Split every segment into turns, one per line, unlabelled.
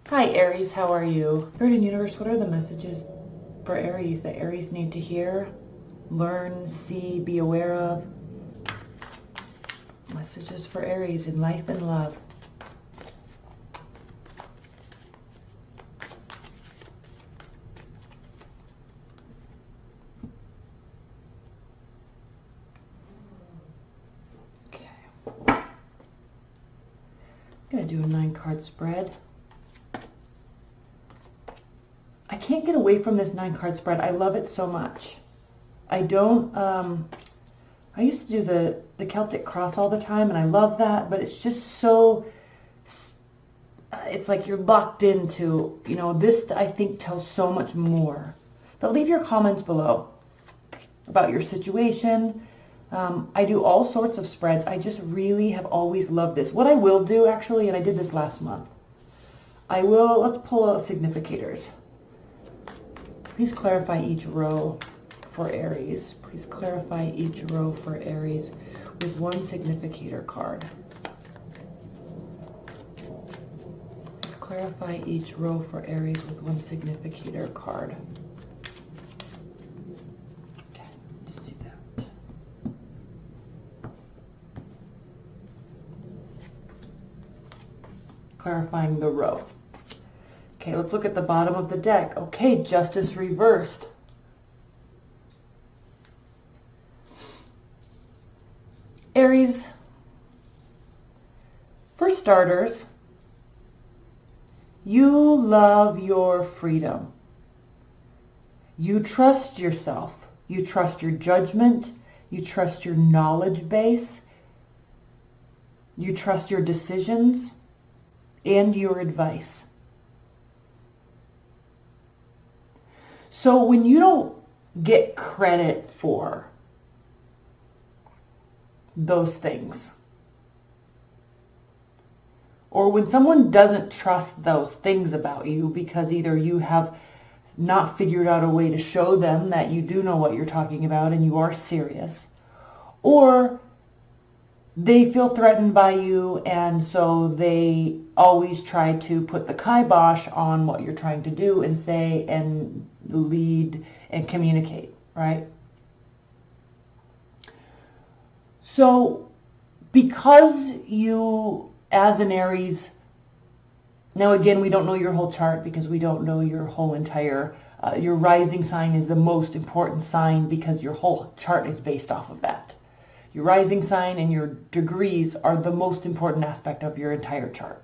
Hi Aries, how are you? Spirit and Universe, what are the messages for Aries that Aries need to hear, learn, see, be aware of? Messages for Aries in life and love. Okay. I'm going to do a 9-card spread. I can't get away from this 9-card spread. I love it so much. I don't, I used to do the Celtic cross all the time, and I love that, but it's just so, it's like you're locked into, you know, this I think tells so much more. But leave your comments below about your situation. I do all sorts of spreads. I just really have always loved this. What I will do actually, and I did this last month, let's pull out significators. Please clarify each row for Aries. Please clarify each row for Aries with one significator card. Please clarify each row for Aries with one significator card. Okay, let's do that. Clarifying the row. Okay, let's look at the bottom of the deck. Okay, Justice reversed. Aries, for starters, you love your freedom. You trust yourself. You trust your judgment. You trust your knowledge base. You trust your decisions and your advice. So when you don't get credit for those things, or when someone doesn't trust those things about you because either you have not figured out a way to show them that you do know what you're talking about and you are serious, or they feel threatened by you and so they always try to put the kibosh on what you're trying to do and say and lead and communicate, right? So because you, as an Aries, now again, we don't know your whole chart because we don't know your whole entire, your rising sign is the most important sign because your whole chart is based off of that. Your rising sign and your degrees are the most important aspect of your entire chart.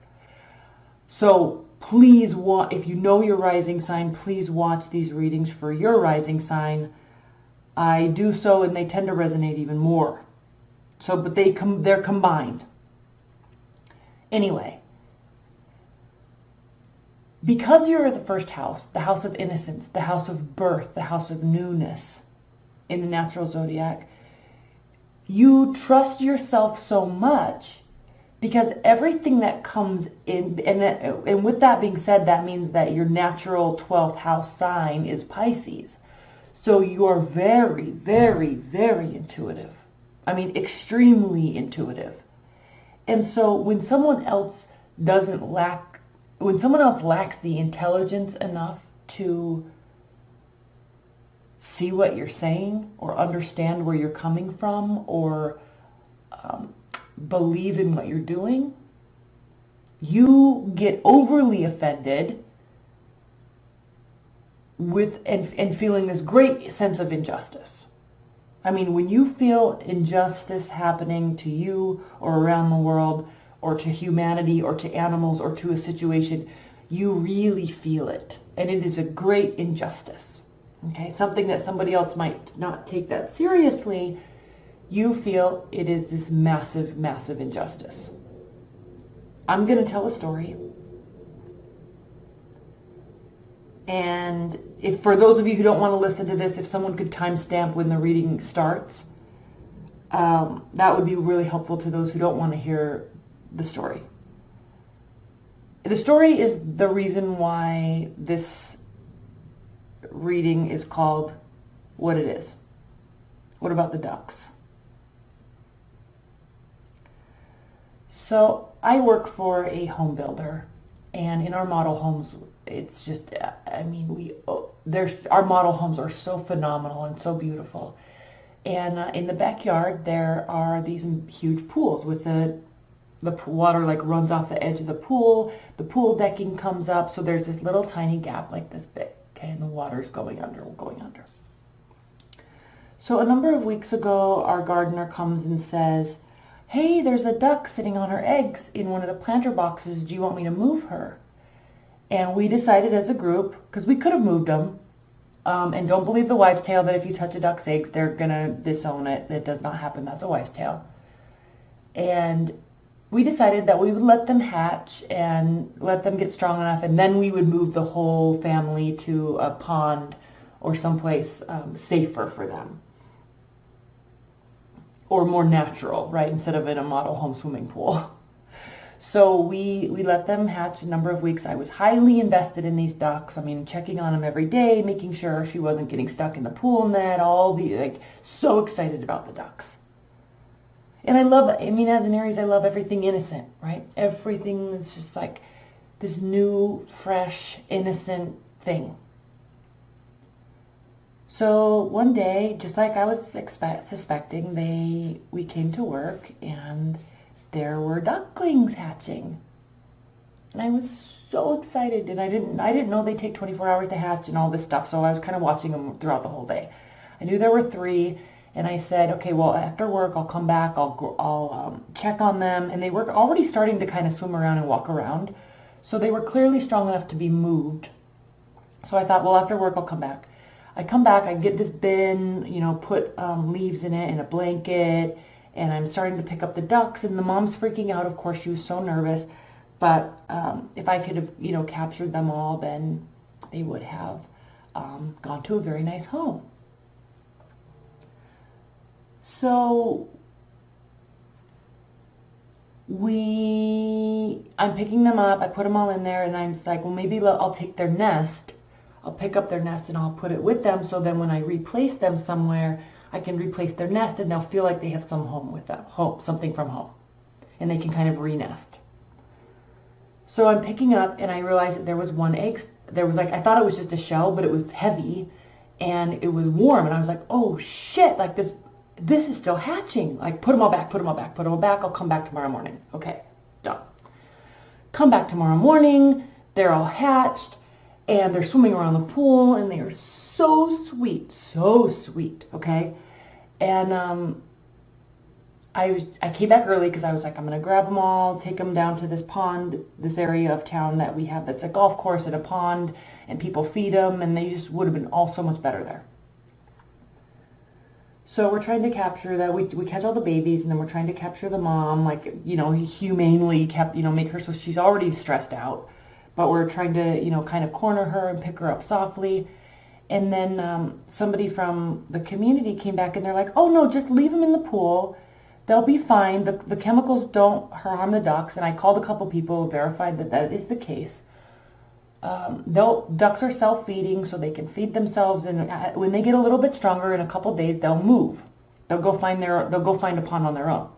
So please, if you know your rising sign, please watch these readings for your rising sign. I do so and they tend to resonate even more. So, but they're combined. Anyway, because you're the first house, the house of innocence, the house of birth, the house of newness in the natural zodiac, you trust yourself so much because everything that comes in, and with that being said, that means that your natural 12th house sign is Pisces. So you are very, very, very intuitive. I mean, extremely intuitive. And so when someone else lacks the intelligence enough to see what you're saying or understand where you're coming from or believe in what you're doing, you get overly offended with and feeling this great sense of injustice. I mean, when you feel injustice happening to you or around the world or to humanity or to animals or to a situation, you really feel it. And it is a great injustice. Okay, something that somebody else might not take that seriously, you feel it is this massive, massive injustice. I'm going to tell a story. And if for those of you who don't want to listen to this, if someone could timestamp when the reading starts, that would be really helpful to those who don't want to hear the story. The story is the reason why this reading is called what it is. What about the ducks? So I work for a home builder, And in our model homes, it's just, I mean, our model homes are so phenomenal and so beautiful. And in the backyard, there are these huge pools with the water like runs off the edge of the pool decking comes up, so there's this little tiny gap like this big, okay, and the water's going under. So a number of weeks ago, our gardener comes and says, hey, there's a duck sitting on her eggs in one of the planter boxes. Do you want me to move her? And we decided as a group, because we could have moved them, and don't believe the wives' tale that if you touch a duck's eggs, they're going to disown it. It does not happen. That's a wives' tale. And we decided that we would let them hatch and let them get strong enough, and then we would move the whole family to a pond or someplace safer for them, or more natural, right, instead of in a model home swimming pool. So we let them hatch a number of weeks. I was highly invested in these ducks. I mean, checking on them every day, making sure she wasn't getting stuck in the pool net, so excited about the ducks. And I mean, as an Aries, I love everything innocent, right? Everything is just like this new, fresh, innocent thing. So one day, just like I was suspecting, we came to work and there were ducklings hatching. And I was so excited, and I didn't know they take 24 hours to hatch and all this stuff, so I was kind of watching them throughout the whole day. I knew there were 3, and I said, okay, well, after work, I'll come back, I'll check on them, and they were already starting to kind of swim around and walk around, so they were clearly strong enough to be moved. So I thought, well, after work, I'll come back. I come back, I get this bin, put leaves in it and a blanket, and I'm starting to pick up the ducks, and the mom's freaking out. Of course, she was so nervous, but if I could have, captured them all, then they would have gone to a very nice home. So I'm picking them up, I put them all in there, and I'm just like, well, maybe I'll take their nest. I'll pick up their nest and I'll put it with them, so then when I replace them somewhere, I can replace their nest and they'll feel like they have some home with them, something from home, and they can kind of re-nest. So I'm picking up and I realized that there was one egg. I thought it was just a shell, but it was heavy and it was warm, and I was like, oh shit, like this is still hatching. Like, put them all back, I'll come back tomorrow morning. Okay, done. Come back tomorrow morning, they're all hatched, and they're swimming around the pool, and they are so sweet, okay? And I came back early because I was like, I'm going to grab them all, take them down to this pond, this area of town that we have that's a golf course and a pond, and people feed them, and they just would have been all so much better there. So we're trying to capture that. We catch all the babies, and then we're trying to capture the mom, like, humanely make her so she's already stressed out. But we're trying to, kind of corner her and pick her up softly. And then somebody from the community came back and they're like, oh no, just leave them in the pool. They'll be fine. The chemicals don't harm the ducks. And I called a couple people, verified that is the case. Ducks are self-feeding, so they can feed themselves. And when they get a little bit stronger, in a couple days, they'll move. They'll go find a pond on their own.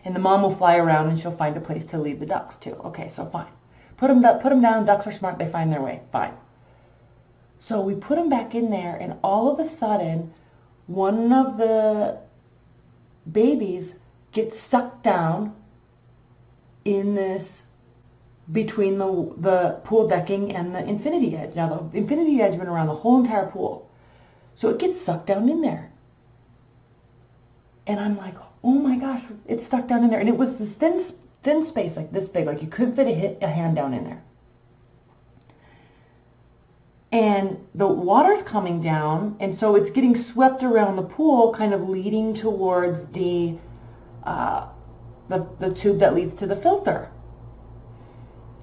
And the mom will fly around and she'll find a place to leave the ducks too. Okay, so fine. Put them down, ducks are smart, they find their way, fine. So we put them back in there, and all of a sudden, one of the babies gets sucked down in this, between the pool decking and the infinity edge. Now, the infinity edge went around the whole entire pool. So it gets sucked down in there. And I'm like, oh my gosh, it's stuck down in there. And it was this thin space, like this big, like you couldn't fit a hand down in there. And the water's coming down, and so it's getting swept around the pool, kind of leading towards the tube that leads to the filter.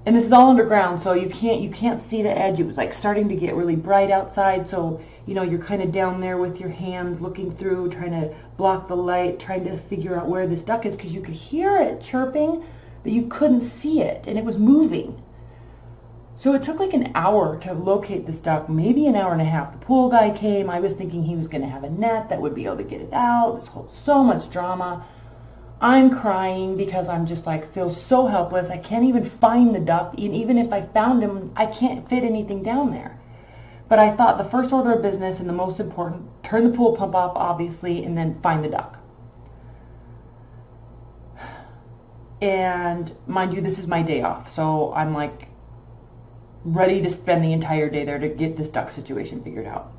And this is all underground, so you can't see the edge. It was like starting to get really bright outside, so you're kind of down there with your hands looking through, trying to block the light, trying to figure out where this duck is, because you could hear it chirping, but you couldn't see it, and it was moving. So it took like an hour to locate this duck, maybe an hour and a half. The pool guy came. I was thinking he was going to have a net that would be able to get it out. So much drama. I'm crying because I'm just like, feel so helpless. I can't even find the duck. And even if I found him, I can't fit anything down there. But I thought the first order of business and the most important, turn the pool pump off, obviously, and then find the duck. And mind you, this is my day off. So I'm like ready to spend the entire day there to get this duck situation figured out.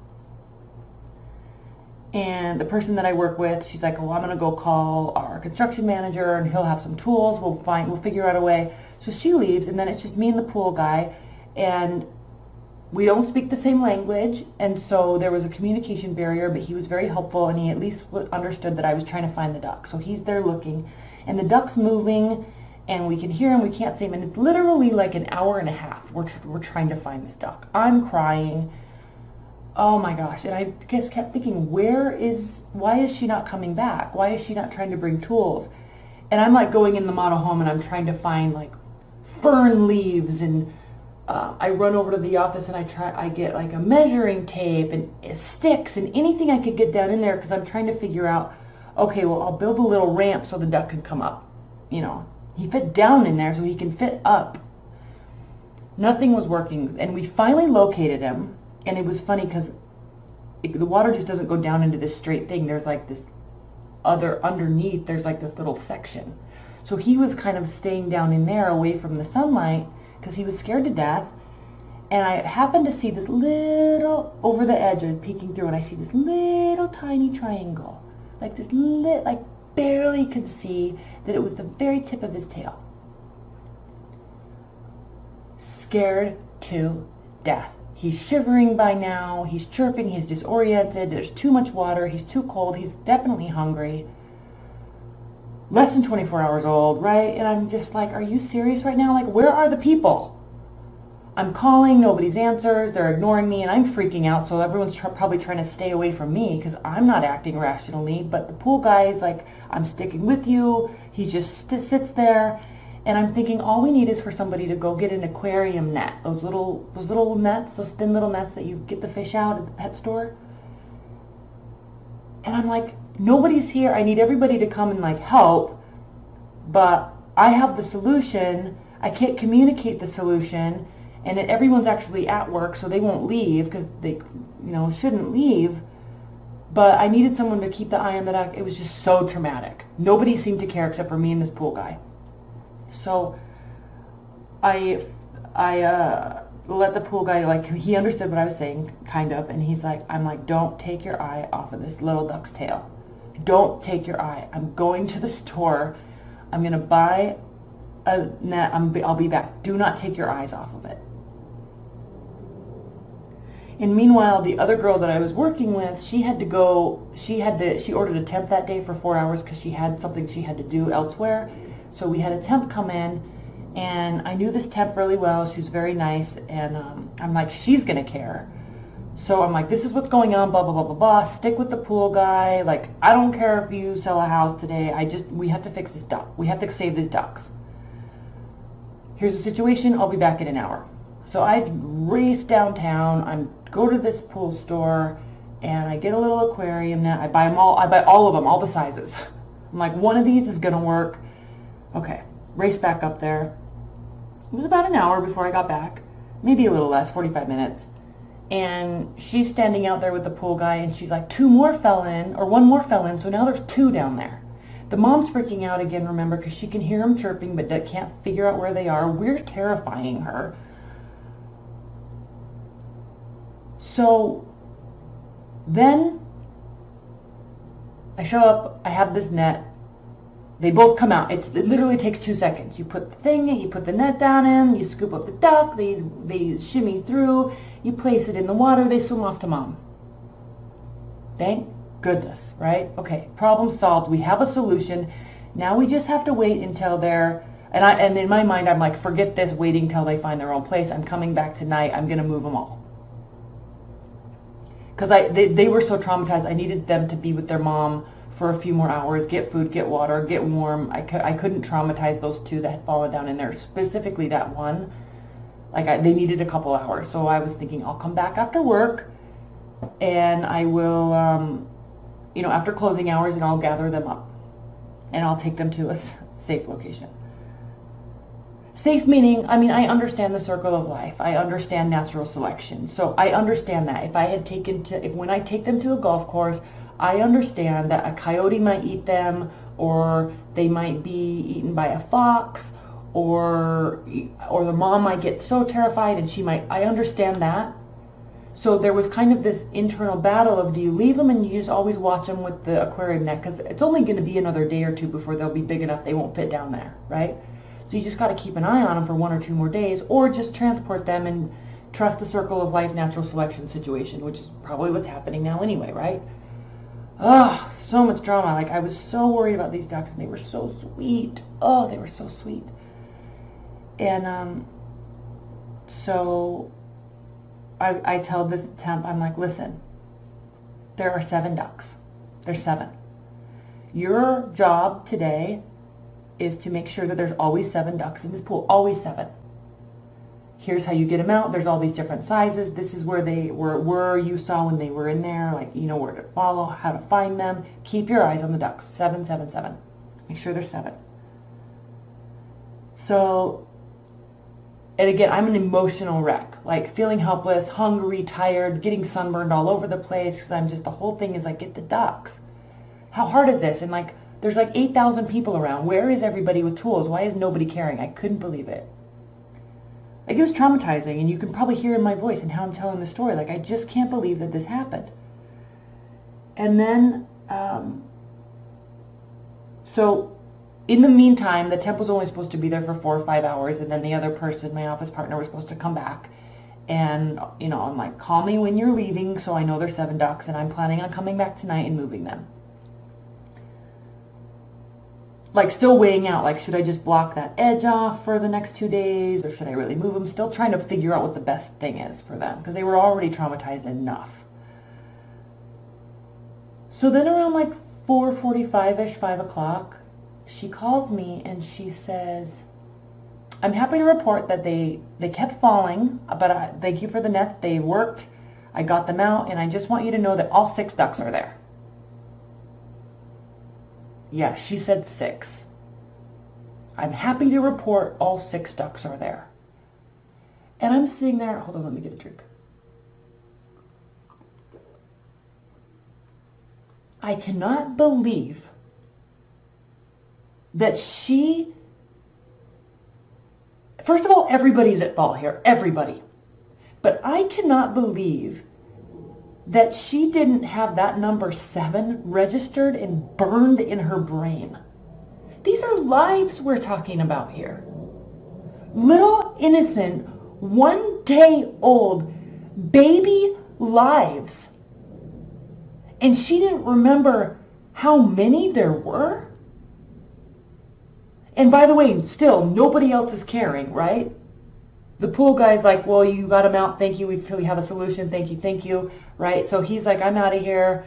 And the person that I work with, she's like, oh, I'm going to go call our construction manager and he'll have some tools. We'll figure out a way. So she leaves, and then it's just me and the pool guy, and we don't speak the same language. And so there was a communication barrier, but he was very helpful, and he at least understood that I was trying to find the duck. So he's there looking, and the duck's moving, and we can hear him, we can't see him, and it's literally like an hour and a half. We're trying to find this duck. I'm crying. Oh my gosh. And I just kept thinking, why is she not coming back? Why is she not trying to bring tools? And I'm like going in the model home and I'm trying to find like fern leaves, and I run over to the office and I get like a measuring tape and sticks and anything I could get down in there, because I'm trying to figure out, okay, well, I'll build a little ramp so the duck can come up. You know, he fit down in there so he can fit up. Nothing was working, and we finally located him. And it was funny because the water just doesn't go down into this straight thing. There's like this underneath, there's like this little section. So he was kind of staying down in there away from the sunlight because he was scared to death. And I happened to see this little, over the edge, I'm peeking through, and I see this little tiny triangle. Like this like barely could see that it was the very tip of his tail. Scared to death. He's shivering by now, he's chirping, he's disoriented, there's too much water, he's too cold, he's definitely hungry. Less than 24 hours old, right? And I'm just like, are you serious right now? Like, where are the people? I'm calling, nobody's answers, they're ignoring me, and I'm freaking out, so everyone's probably trying to stay away from me because I'm not acting rationally. But the pool guy is like, I'm sticking with you. He just sits there. And I'm thinking all we need is for somebody to go get an aquarium net. Those little nets, those thin little nets that you get the fish out at the pet store. And I'm like, nobody's here. I need everybody to come and like help. But I have the solution. I can't communicate the solution. And everyone's actually at work, so they won't leave because they, shouldn't leave. But I needed someone to keep the eye on the duck. It was just so traumatic. Nobody seemed to care except for me and this pool guy. So I let the pool guy, like, he understood what I was saying, kind of, and he's like, I'm like, don't take your eye off of this little duck's tail. Don't take your eye. I'm going to the store. I'm going to buy a net. I'll be back. Do not take your eyes off of it. And meanwhile, the other girl that I was working with, she ordered a temp that day for 4 hours because she had something she had to do elsewhere. So we had a temp come in, and I knew this temp really well. She was very nice, and I'm like, she's going to care. So I'm like, this is what's going on, blah, blah, blah, blah, blah. Stick with the pool guy. Like, I don't care if you sell a house today. We have to fix this duck. We have to save these ducks. Here's the situation. I'll be back in an hour. So I race downtown. I go to this pool store, and I get a little aquarium net. I buy all of them, all the sizes. I'm like, one of these is going to work. Okay, race back up there. It was about an hour before I got back, maybe a little less, 45 minutes. And she's standing out there with the pool guy, and she's like, one more fell in, so now there's 2 down there. The mom's freaking out again, remember, because she can hear them chirping, but can't figure out where they are. We're terrifying her. So then I show up, I have this net. They both come out. It literally takes 2 seconds. You put the net down in, you scoop up the duck, they shimmy through, you place it in the water, they swim off to mom. Thank goodness, right? Okay, problem solved. We have a solution. Now we just have to wait until and in my mind I'm like, forget this waiting till they find their own place. I'm coming back tonight. I'm going to move them all. Because they were so traumatized. I needed them to be with their mom for a few more hours, get food, get water, get warm. I couldn't traumatize those 2 that had fallen down in there, specifically that one. They needed a couple hours. So I was thinking, I'll come back after work, and I will, after closing hours, and I'll gather them up. and I'll take them to a safe location. Safe meaning, I mean, I understand the circle of life. I understand natural selection. So I understand that. When I take them to a golf course, I understand that a coyote might eat them, or they might be eaten by a fox, or the mom might get so terrified and I understand that. So there was kind of this internal battle of, do you leave them and you just always watch them with the aquarium net? Because it's only going to be another day or two before they'll be big enough they won't fit down there, right? So you just got to keep an eye on them for 1 or 2 more days, or just transport them and trust the circle of life natural selection situation, which is probably what's happening now anyway, right? Oh, so much drama. Like, I was so worried about these ducks, and they were so sweet. Oh, they were so sweet. And so I tell this temp, I'm like, listen, there are 7 ducks. There's 7. Your job today is to make sure that there's always 7 ducks in this pool. Always 7. Here's how you get them out. There's all these different sizes. This is where they were you saw when they were in there. Like, you know where to follow, how to find them. Keep your eyes on the ducks. 7, 7, 7. Make sure there's 7. So, and again, I'm an emotional wreck. Like, feeling helpless, hungry, tired, getting sunburned all over the place, because I'm just, the whole thing is like, get the ducks. How hard is this? And like, there's like 8,000 people around. Where is everybody with tools? Why is nobody caring? I couldn't believe it. Like, it was traumatizing, and you can probably hear in my voice and how I'm telling the story. Like, I just can't believe that this happened. And then, so in the meantime, the temp was only supposed to be there for 4 or 5 hours, and then the other person, my office partner, was supposed to come back. And, you know, I'm like, call me when you're leaving, so I know there's 7 ducks, and I'm planning on coming back tonight and moving them. Like, still weighing out, like, should I just block that edge off for the next 2 days, or should I really move them? Still trying to figure out what the best thing is for them, because they were already traumatized enough. So then around like 4:45-ish, 5 o'clock, she calls me and she says, I'm happy to report that they kept falling, but thank you for the nets. They worked. I got them out, and I just want you to know that all 6 ducks are there. Yeah, she said 6. I'm happy to report all 6 ducks are there. And I'm sitting there, hold on, let me get a drink. I cannot believe that she, first of all, everybody's at fault here, everybody. But I cannot believe that she didn't have that number 7 registered and burned in her brain. These are lives we're talking about here. Little innocent, 1-day-old baby lives. And she didn't remember how many there were. And by the way, still, nobody else is caring, right? The pool guy's like, well, you got him out. Thank you. We feel we have a solution. Thank you. Thank you. Right? So he's like, I'm out of here.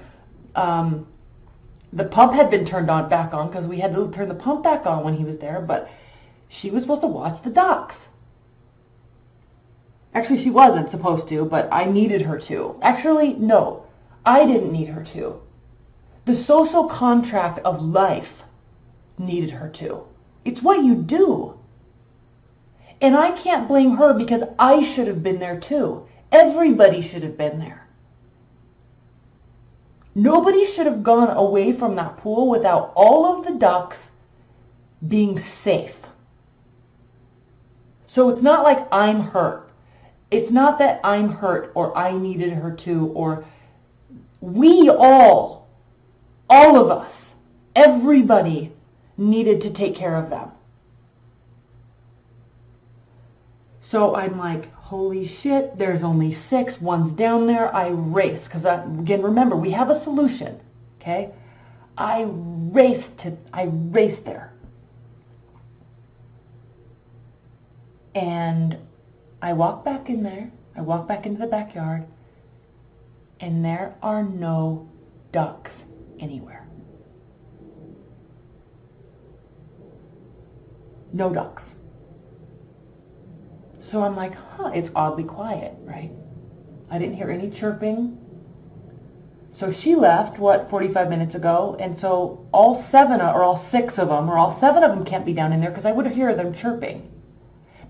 The pump had been turned on back on because we had to turn the pump back on when he was there. But she was supposed to watch the ducks. Actually, she wasn't supposed to, but I needed her to. Actually, no, I didn't need her to. The social contract of life needed her to. It's what you do. And I can't blame her because I should have been there too. Everybody should have been there. Nobody should have gone away from that pool without all of the ducks being safe. So it's not like I'm hurt. It's not that I'm hurt or I needed her to, or we all of us, everybody needed to take care of them. So I'm like, holy shit, there's only 6. One's down there. I race. Because, again, remember, we have a solution. Okay? I raced there. And I walk back in there. I walk back into the backyard. And there are no ducks anywhere. No ducks. So I'm like, it's oddly quiet, right? I didn't hear any chirping. So she left, what, 45 minutes ago, and so all seven, or all six of them, or all seven of them can't be down in there because I would hear them chirping.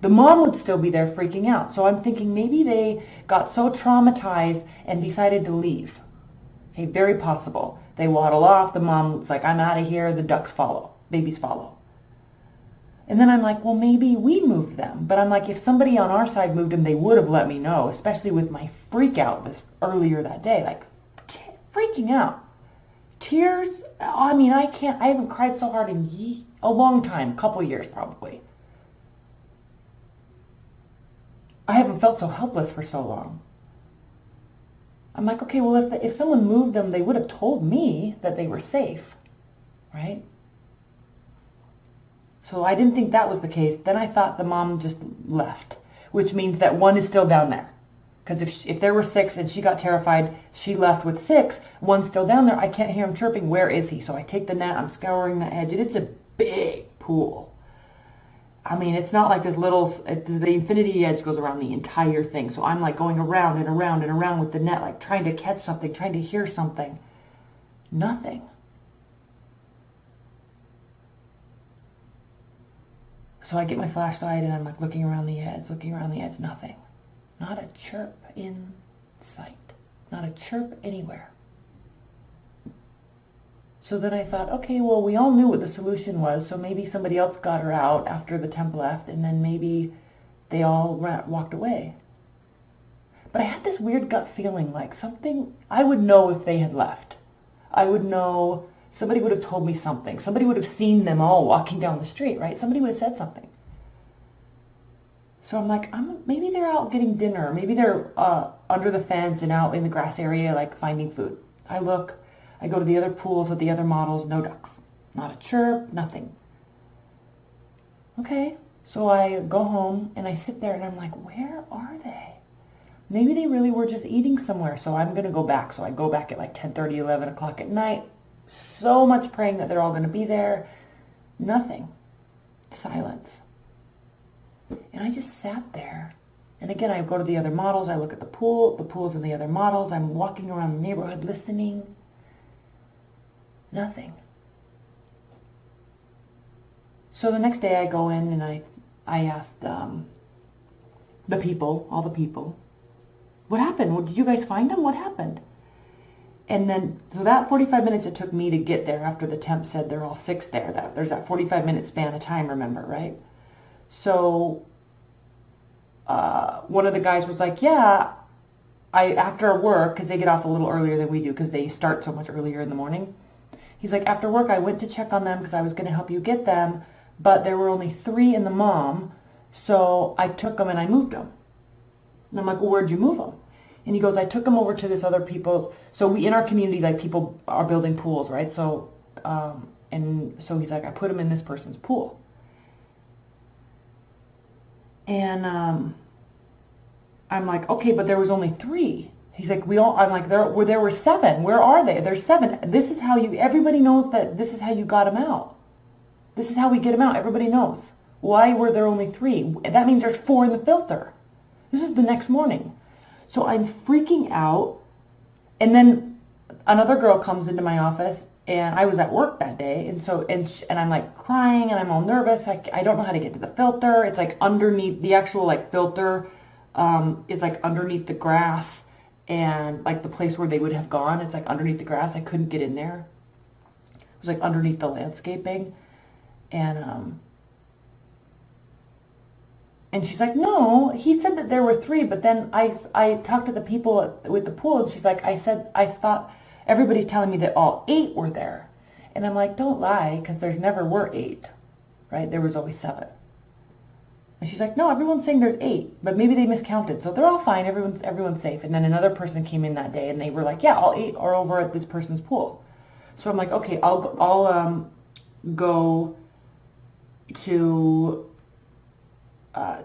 The mom would still be there freaking out. So I'm thinking maybe they got so traumatized and decided to leave. Okay, very possible. They waddle off, the mom's like, I'm out of here, the ducks follow, babies follow. And then I'm like, well, maybe we moved them. But I'm like, if somebody on our side moved them, they would have let me know, especially with my freak out this earlier that day, like freaking out. Tears, I mean, I haven't cried so hard in a long time, a couple years probably. I haven't felt so helpless for so long. I'm like, okay, well, if someone moved them, they would have told me that they were safe, right? So I didn't think that was the case. Then I thought the mom just left, which means that one is still down there. Because if there were six and she got terrified, she left with six, one's still down there. I can't hear him chirping. Where is he? So I take the net, I'm scouring the edge, and it's a big pool. I mean, it's not like this little, the infinity edge goes around the entire thing. So I'm like going around and around and around with the net, like trying to catch something, trying to hear something. Nothing. So I get my flashlight and I'm like looking around the edge, nothing. Not a chirp in sight. Not a chirp anywhere. So then I thought, okay, well, we all knew what the solution was, so maybe somebody else got her out after the temp left, and then maybe they all walked away. But I had this weird gut feeling like something, I would know if they had left. I would know, somebody would have told me something. Somebody would have seen them all walking down the street, right? Somebody would have said something. So I'm like, maybe they're out getting dinner. Maybe they're under the fence and out in the grass area, like finding food. I look, I go to the other pools with the other models, no ducks. Not a chirp, nothing. Okay, so I go home and I sit there and I'm like, where are they? Maybe they really were just eating somewhere, so I'm going to go back. So I go back at like 10:30, 11 o'clock at night. So much praying that they're all going to be there. Nothing. Silence. And I just sat there. And again, I go to the other models. I look at the pools and the other models. I'm walking around the neighborhood listening. Nothing. So the next day I go in and I asked the people, all the people, what happened? Well, did you guys find them? What happened? And then, so that 45 minutes it took me to get there after the temp said they're all six there. There's that 45-minute span of time, remember, right? So one of the guys was like, yeah, after work, because they get off a little earlier than we do because they start so much earlier in the morning. He's like, after work, I went to check on them because I was going to help you get them, but there were only 3 in the mom, so I took them and I moved them. And I'm like, well, where'd you move them? And he goes, I took them over to this other people's, so we, in our community, like, people are building pools, right? So, and so he's like, I put them in this person's pool. And I'm like, okay, but there was only 3. He's like, I'm like, there were 7. Where are they? There's 7. This is how everybody knows that this is how you got them out. This is how we get them out. Everybody knows. Why were there only 3? That means there's 4 in the filter. This is the next morning. So I'm freaking out. And then another girl comes into my office, and I was at work that day. And so, and I'm like crying and I'm all nervous. I don't know how to get to the filter. It's like underneath the actual like filter, is like underneath the grass. And like the place where they would have gone, it's like underneath the grass. I couldn't get in there. It was like underneath the landscaping. And she's like, no, he said that there were 3, but then I talked to the people with the pool, and she's like, I thought everybody's telling me that all 8 were there. And I'm like, don't lie, because there's never were 8, right? There was always 7. And she's like, no, everyone's saying there's 8, but maybe they miscounted. So they're all fine. Everyone's safe. And then another person came in that day, and they were like, yeah, all 8 are over at this person's pool. So I'm like, okay, I'll go to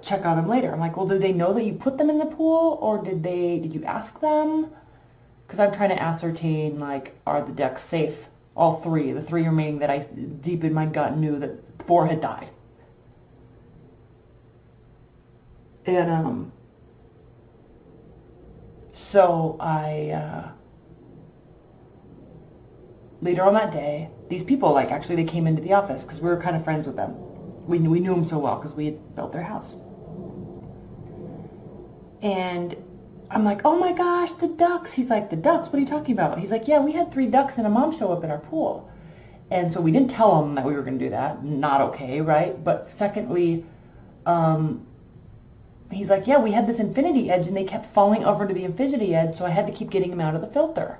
check on them later. I'm like, well, did they know that you put them in the pool, or did you ask them? Because I'm trying to ascertain, like, are the ducks safe? All 3, the 3 remaining that I deep in my gut knew that 4 had died. And so I later on that day, these people, like, actually they came into the office because we were kind of friends with them. We knew them so well because we had built their house. And I'm like, oh my gosh, the ducks. He's like, the ducks? What are you talking about? He's like, yeah, we had 3 ducks and a mom show up in our pool. And so we didn't tell them that we were going to do that. Not okay, right? But secondly, he's like, yeah, we had this infinity edge and they kept falling over to the infinity edge, so I had to keep getting them out of the filter.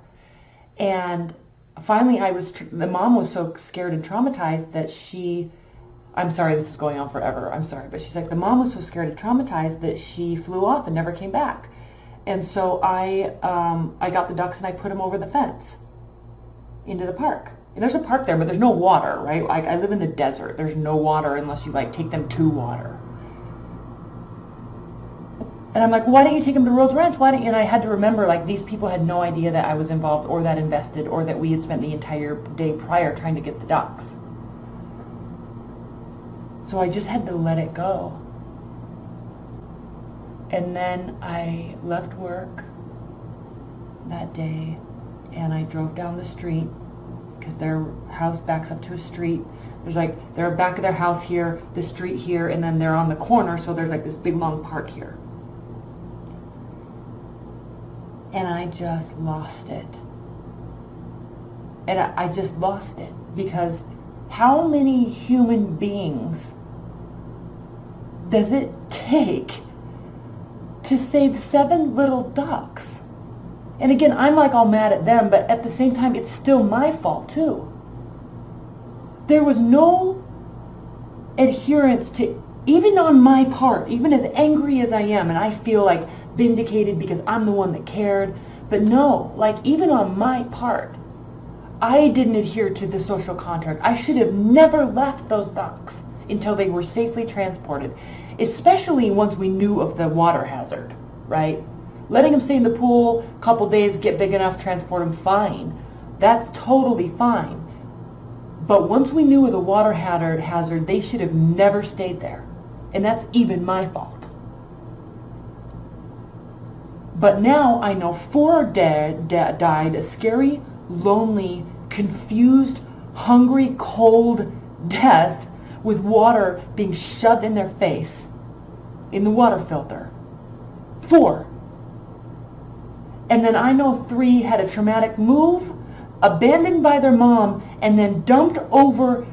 And finally, the mom was so scared and traumatized that I'm sorry, this is going on forever. I'm sorry. But she's like, the mom was so scared and traumatized that she flew off and never came back. And so I got the ducks and I put them over the fence into the park. And there's a park there, but there's no water, right? I live in the desert. There's no water unless you like take them to water. And I'm like, why didn't you take them to Rhodes Ranch? Why didn't you? And I had to remember, like, these people had no idea that I was involved or that invested or that we had spent the entire day prior trying to get the ducks. So I just had to let it go. And then I left work that day and I drove down the street because their house backs up to a street. There's like, they're back of their house here, the street here, and then they're on the corner, so there's like this big long park here. And I just lost it. And I just lost it because how many human beings does it take to save 7 little ducks? And again, I'm like all mad at them, but at the same time, it's still my fault too. There was no adherence to, even on my part, even as angry as I am, and I feel like vindicated because I'm the one that cared, but no, like even on my part, I didn't adhere to the social contract. I should have never left those ducks until they were safely transported, especially once we knew of the water hazard, right? Letting them stay in the pool a couple days, get big enough, transport them, fine. That's totally fine. But once we knew of the water hazard, they should have never stayed there. And that's even my fault. But now I know 4 died a scary, lonely, confused, hungry, cold death with water being shoved in their face in the water filter. 4. And then I know 3 had a traumatic move, abandoned by their mom, and then dumped over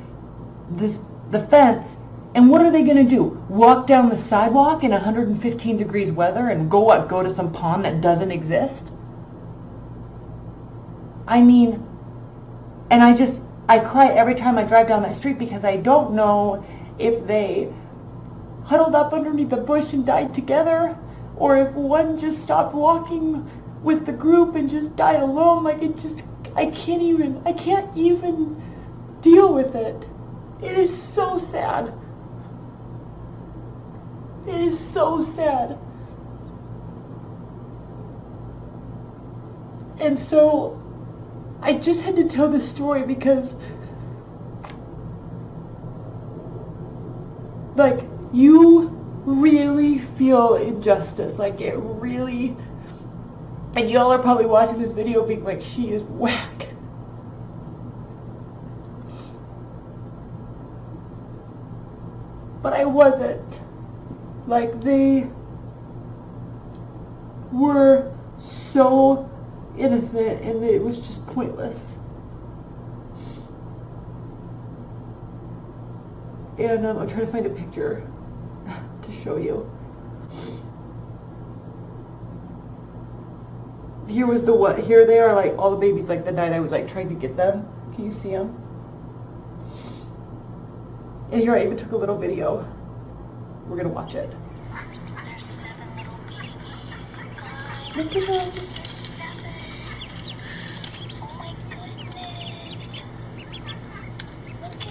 the fence. And what are they going to do? Walk down the sidewalk in 115 degrees weather and go to some pond that doesn't exist? I mean, and I cry every time I drive down that street because I don't know if they huddled up underneath the bush and died together, or if one just stopped walking with the group and just died alone. Like, I can't even deal with it. It is so sad. It is so sad. And so I just had to tell this story because, like, you really feel injustice. Like, it really, and y'all are probably watching this video being like, she is whack. But I wasn't. Like, they were so innocent and it was just pointless. And I'm trying to find a picture to show you. Here they are, like all the babies, like the night I was like trying to get them. Can you see them? And here I even took a little video. We're gonna watch it.
There's 7 little babies.
Look at them.
There's 7. Oh my goodness.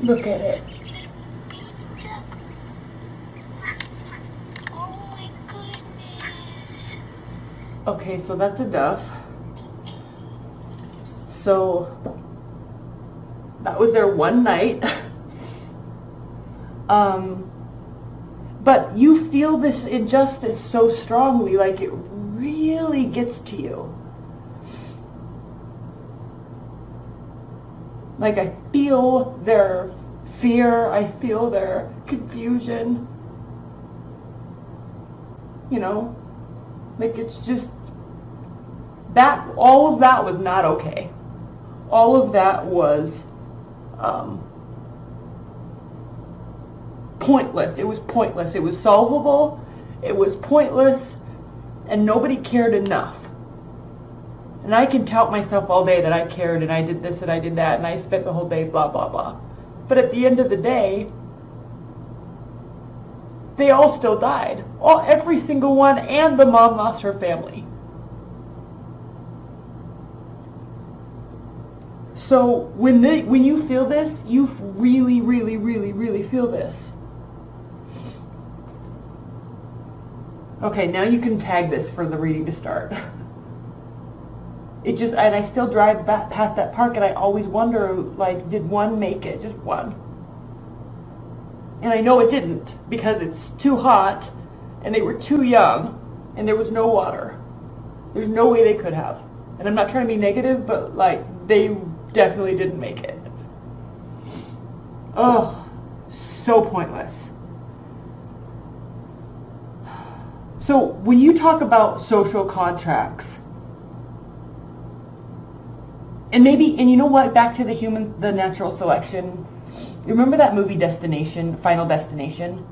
Look at it.
Baby duck. Oh my goodness.
Okay, so that's enough. So that was their one night. But you feel this injustice so strongly, like it really gets to you. Like, I feel their fear. I feel their confusion. You know? Like, it's just... that, all of that was not okay. All of that was pointless. It was pointless. It was solvable. It was pointless. And nobody cared enough. And I can tout myself all day that I cared and I did this and I did that and I spent the whole day blah, blah, blah. But at the end of the day, they all still died. Every single one, and the mom lost her family. So when you feel this, you really, really, really, really feel this. Okay, now you can tag this for the reading to start. And I still drive back past that park and I always wonder, like, did one make it? Just one. And I know it didn't, because it's too hot and they were too young and there was no water. There's no way they could have. And I'm not trying to be negative, but like, they definitely didn't make it. Oh, so pointless. So when you talk about social contracts, and you know what, back to the natural selection, remember that movie Final Destination?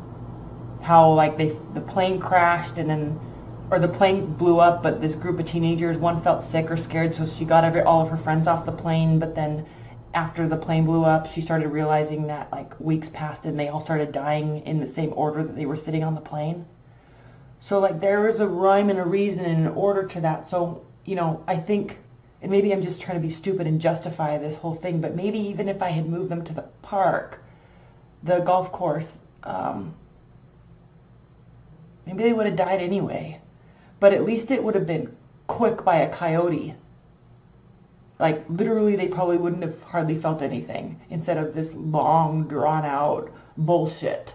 How like the plane crashed or the plane blew up, but this group of teenagers, one felt sick or scared, so she got all of her friends off the plane, but then after the plane blew up, she started realizing that like weeks passed and they all started dying in the same order that they were sitting on the plane. So like there is a rhyme and a reason and an order to that. So, you know, I think, and maybe I'm just trying to be stupid and justify this whole thing, but maybe even if I had moved them to the park, the golf course, maybe they would have died anyway. But at least it would have been quick by a coyote. Like literally they probably wouldn't have hardly felt anything instead of this long drawn out bullshit.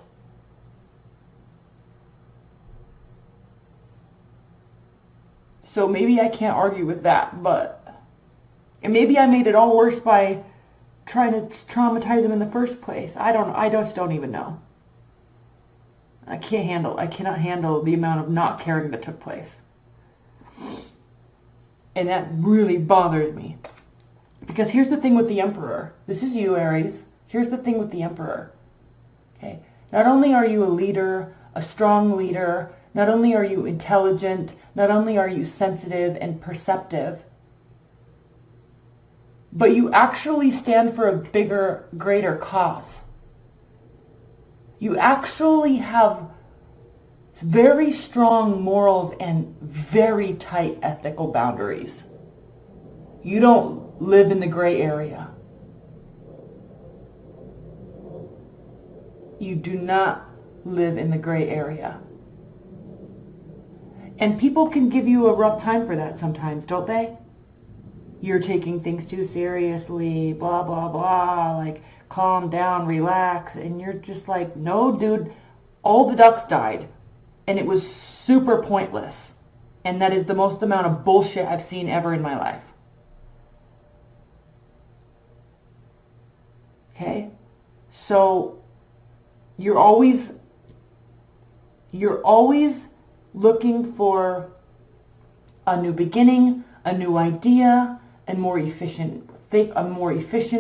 So maybe I can't argue with that, and maybe I made it all worse by trying to traumatize them in the first place. I just don't even know. I cannot handle the amount of not caring that took place. And that really bothers me. Because here's the thing with the Emperor. This is you, Aries. Here's the thing with the Emperor. Okay. Not only are you a leader, a strong leader, not only are you intelligent, not only are you sensitive and perceptive, but you actually stand for a bigger, greater cause. You actually have very strong morals and very tight ethical boundaries. You don't live in the gray area. You do not live in the gray area. And people can give you a rough time for that sometimes, don't they? You're taking things too seriously, blah, blah, blah, like calm down, relax. And you're just like, no, dude, all the ducks died. And it was super pointless. And that is the most amount of bullshit I've seen ever in my life. Okay? So you're always looking for a new beginning, a new idea, a more efficient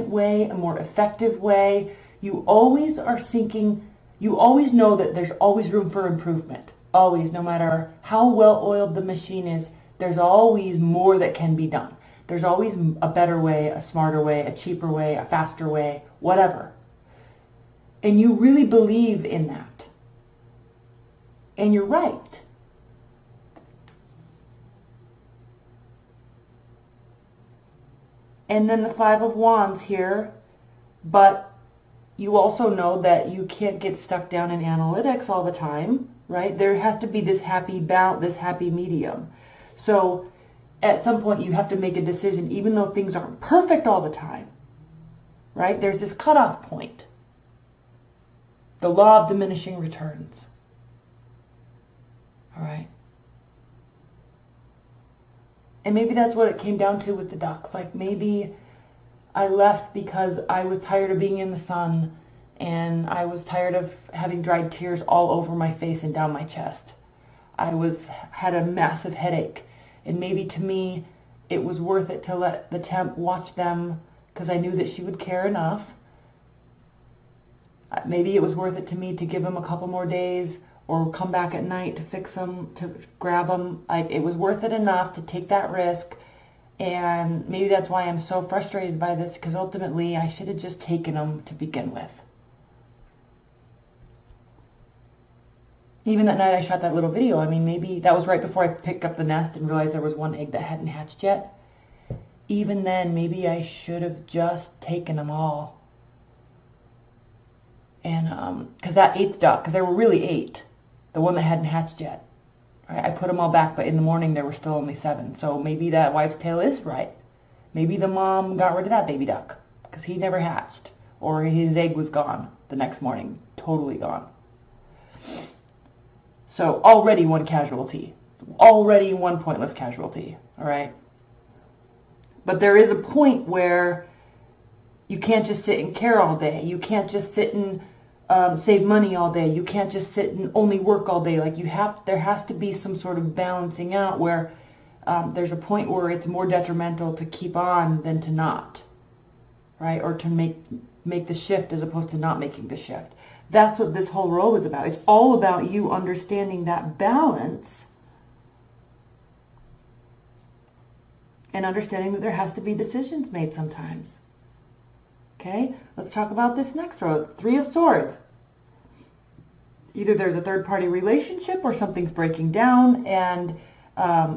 way, a more effective way. You always are seeking, you always know that there's always room for improvement. Always, no matter how well oiled the machine is, there's always more that can be done. There's always a better way, a smarter way, a cheaper way, a faster way, whatever. And you really believe in that. And you're right. And then the Five of Wands here, but you also know that you can't get stuck down in analytics all the time, right? There has to be this happy medium. So at some point you have to make a decision, even though things aren't perfect all the time, right? There's this cutoff point. The law of diminishing returns. All right. And maybe that's what it came down to with the ducks. Like maybe I left because I was tired of being in the sun, and I was tired of having dried tears all over my face and down my chest. Had a massive headache, and maybe to me it was worth it to let the temp watch them because I knew that she would care enough. Maybe it was worth it to me to give them a couple more days or come back at night to fix them, to grab them. It was worth it enough to take that risk, and maybe that's why I'm so frustrated by this, because ultimately I should have just taken them to begin with. Even that night I shot that little video, I mean, maybe that was right before I picked up the nest and realized there was one egg that hadn't hatched yet. Even then, maybe I should have just taken them all. And, because that 8th duck, because there were really 8, the one that hadn't hatched yet. Right? I put them all back, but in the morning there were still only 7. So maybe that wives' tale is right. Maybe the mom got rid of that baby duck because he never hatched, or his egg was gone the next morning, totally gone. So already one casualty, already one pointless casualty, all right? But there is a point where you can't just sit and care all day. You can't just sit and save money all day. You can't just sit and only work all day. Like there has to be some sort of balancing out where there's a point where it's more detrimental to keep on than to not, right? Or to make the shift as opposed to not making the shift. That's what this whole row is about. It's all about you understanding that balance and understanding that there has to be decisions made sometimes. Okay, let's talk about this next row. 3 of Swords. Either there's a third-party relationship or something's breaking down and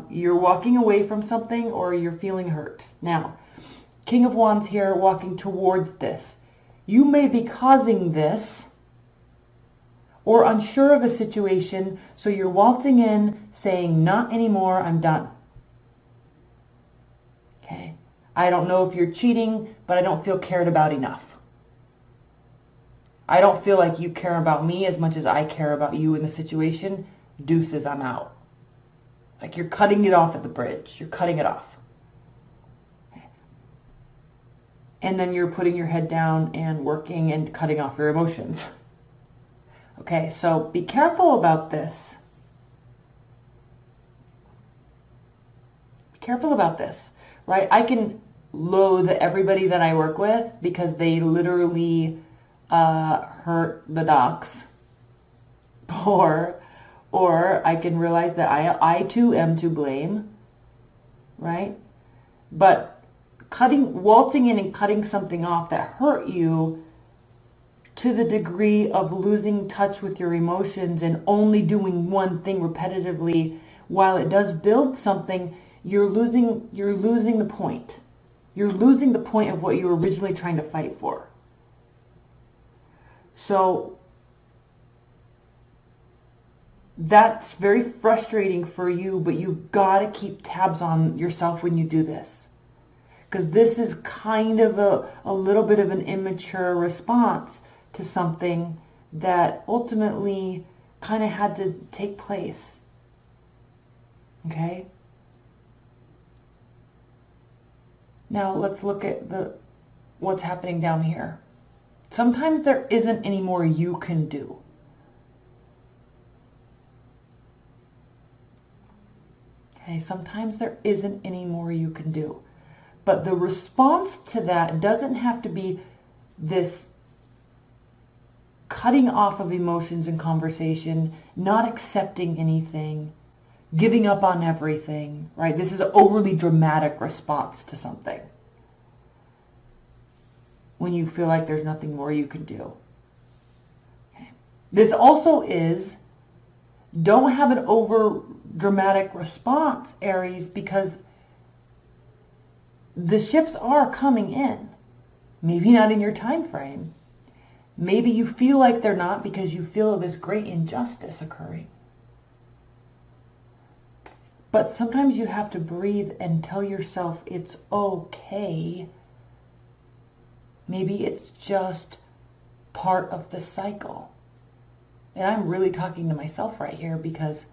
you're walking away from something or you're feeling hurt. Now, King of Wands here walking towards this. You may be causing this or unsure of a situation, so you're waltzing in saying, not anymore, I'm done. Okay, I don't know if you're cheating, but I don't feel cared about enough. I don't feel like you care about me as much as I care about you in the situation. Deuces, I'm out. Like you're cutting it off at the bridge. You're cutting it off. Okay. And then you're putting your head down and working and cutting off your emotions. Okay, so be careful about this. Be careful about this, right? I can loathe everybody that I work with because they literally hurt the ducks. Or I can realize that I too am to blame, right? But waltzing in and cutting something off that hurt you to the degree of losing touch with your emotions and only doing one thing repetitively, while it does build something, you're losing the point. You're losing the point of what you were originally trying to fight for. So that's very frustrating for you, but you've got to keep tabs on yourself when you do this. Because this is kind of a little bit of an immature response to something that ultimately kind of had to take place. Okay? Now let's look at what's happening down here. Sometimes there isn't any more you can do. Okay, sometimes there isn't any more you can do. But the response to that doesn't have to be this cutting off of emotions and conversation, not accepting anything, giving up on everything, right? This is an overly dramatic response to something when you feel like there's nothing more you can do. Okay. This also is, don't have an over dramatic response, Aries, because the ships are coming in. Maybe not in your time frame. Maybe you feel like they're not because you feel this great injustice occurring. But sometimes you have to breathe and tell yourself it's okay. Maybe it's just part of the cycle. And I'm really talking to myself right here because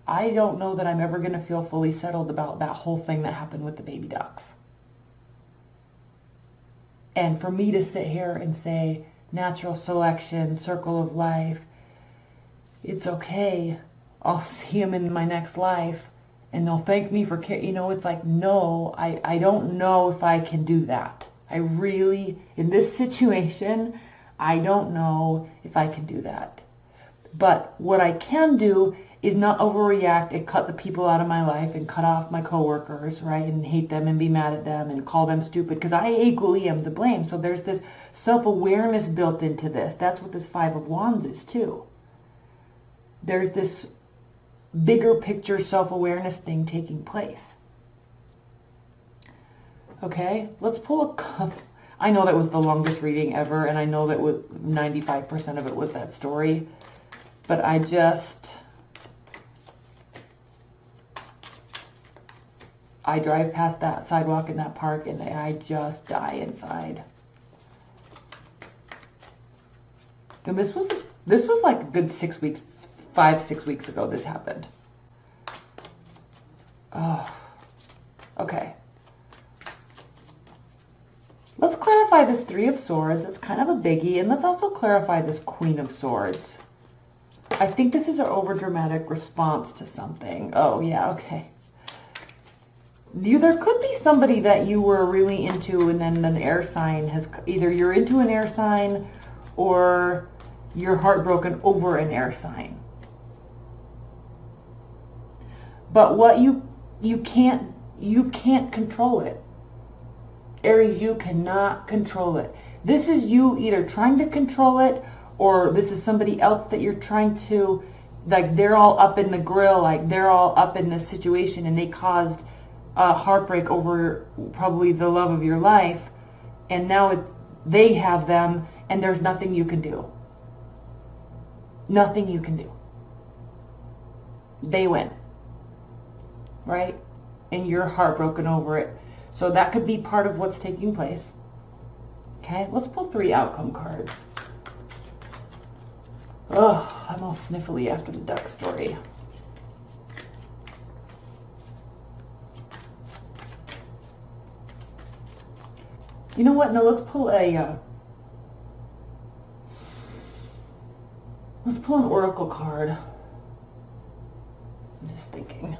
I don't know that I'm ever going to feel fully settled about that whole thing that happened with the baby ducks. And for me to sit here and say, natural selection, circle of life, it's okay. I'll see them in my next life and they'll thank me for care. You know, it's like, no, I don't know if I can do that. I really, in this situation, I don't know if I can do that. But what I can do is not overreact and cut the people out of my life and cut off my coworkers, right? And hate them and be mad at them and call them stupid, because I equally am to blame. So there's this self-awareness built into this. That's what this Five of Wands is too. There's this bigger picture self-awareness thing taking place. Okay, let's pull a cup. I know that was the longest reading ever, and I know that 95% of it was that story. But I drive past that sidewalk in that park and I just die inside. And this was like a good 6 weeks, 5-6 weeks ago this happened. Oh, okay. Let's clarify this Three of Swords. It's kind of a biggie. And let's also clarify this Queen of Swords. I think this is an overdramatic response to something. Oh, yeah, okay. There could be somebody that you were really into and then an air sign has... Either you're into an air sign or you're heartbroken over an air sign. But what you can't control it. Aries, you cannot control it. This is you either trying to control it, or this is somebody else that you're trying to, like, they're all up in the grill, like they're all up in this situation and they caused a heartbreak over probably the love of your life, and now they have them and there's nothing you can do. Nothing you can do. They win. Right? And you're heartbroken over it. So that could be part of what's taking place. Okay, let's pull 3 outcome cards. Oh, I'm all sniffly after the duck story. You know what? No, let's pull an oracle card. I'm just thinking.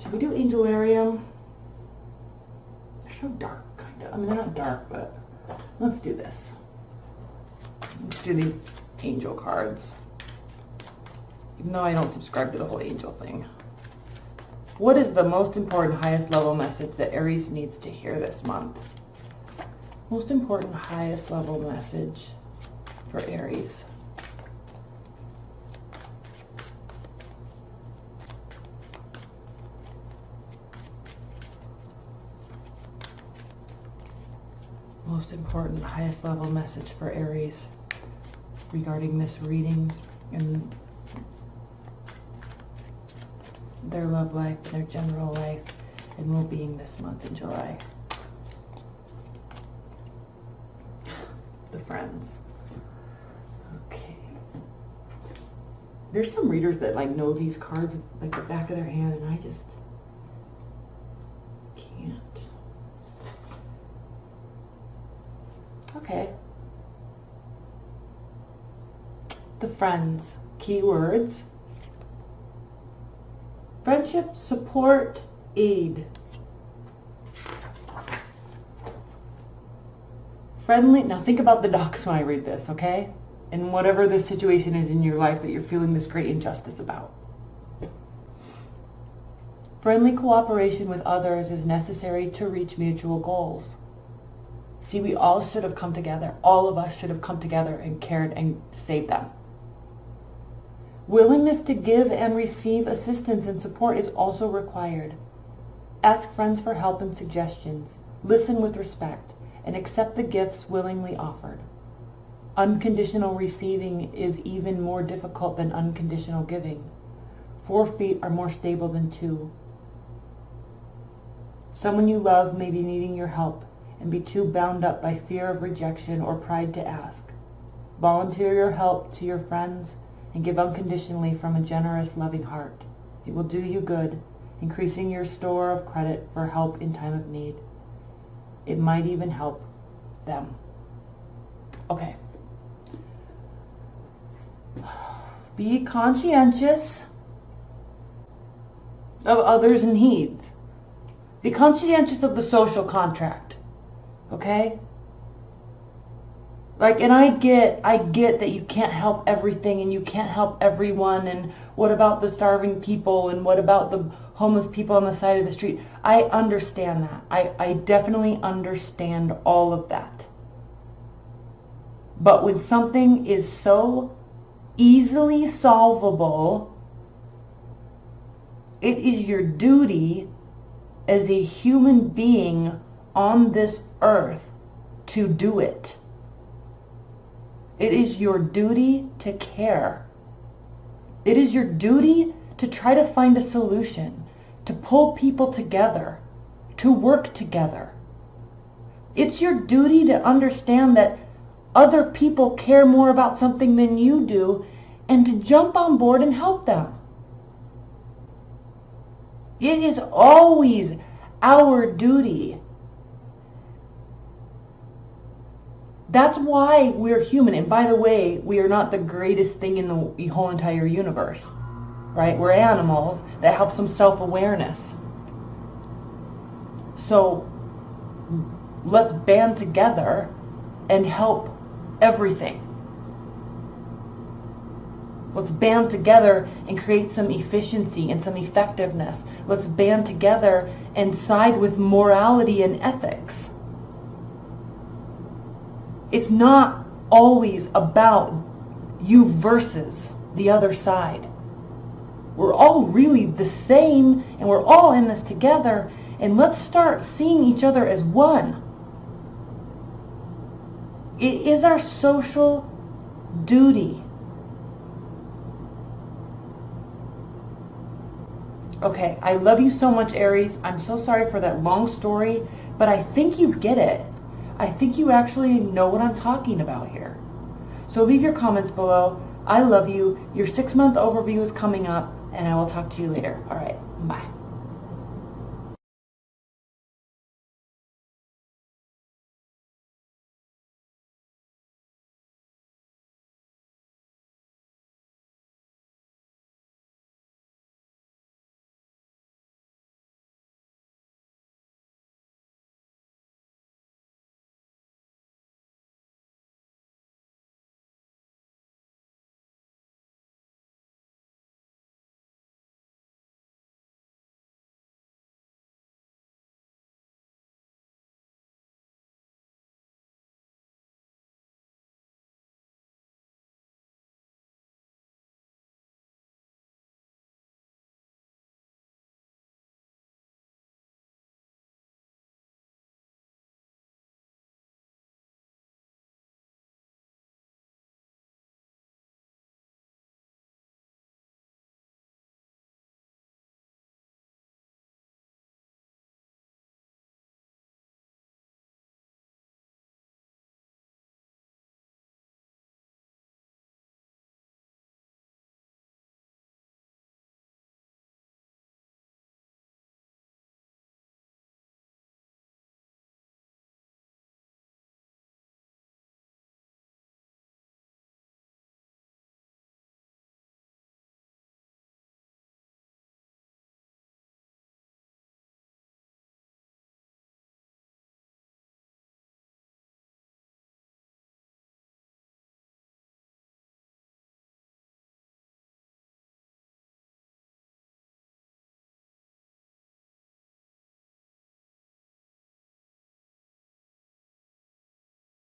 Should we do Angelarium? They're so dark, kind of. I mean, they're not dark, but let's do this. Let's do these angel cards. Even though I don't subscribe to the whole angel thing. What is the most important, highest level message that Aries needs to hear this month? Most important, highest level message for Aries. Most important, highest level message for Aries regarding this reading and their love life, their general life, and well-being this month in July. The Friends. Okay. There's some readers that like know these cards like the back of their hand, and I just can't. Okay. The Friends. Keywords. Friendship, support, aid. Friendly. Now think about the ducks when I read this, okay? And whatever the situation is in your life that you're feeling this great injustice about. Friendly cooperation with others is necessary to reach mutual goals. See, we all should have come together. All of us should have come together and cared and saved them. Willingness to give and receive assistance and support is also required. Ask friends for help and suggestions. Listen with respect and accept the gifts willingly offered. Unconditional receiving is even more difficult than unconditional giving. 4 feet are more stable than 2. Someone you love may be needing your help and be too bound up by fear of rejection or pride to ask. Volunteer your help to your friends and give unconditionally from a generous, loving heart. It will do you good, increasing your store of credit for help in time of need. It might even help them. Okay. Be conscientious of others' needs. Be conscientious of the social contract. Okay? Like, and I get that you can't help everything and you can't help everyone, and what about the starving people and what about the homeless people on the side of the street? I understand that. I definitely understand all of that. But when something is so easily solvable, it is your duty as a human being on this earth to do it. It is your duty to care. It is your duty to try to find a solution, to pull people together, to work together. It's your duty to understand that other people care more about something than you do, and to jump on board and help them. It is always our duty. That's why we're human. And by the way, we are not the greatest thing in the whole entire universe, right? We're animals that have some self-awareness. So let's band together and help everything. Let's band together and create some efficiency and some effectiveness. Let's band together and side with morality and ethics. It's not always about you versus the other side. We're all really the same, and we're all in this together, and let's start seeing each other as one. It is our social duty. Okay, I love you so much, Aries. I'm so sorry for that long story, but I think you get it. I think you actually know what I'm talking about here. So leave your comments below. I love you. Your 6-month overview is coming up, and I will talk to you later. All right, bye.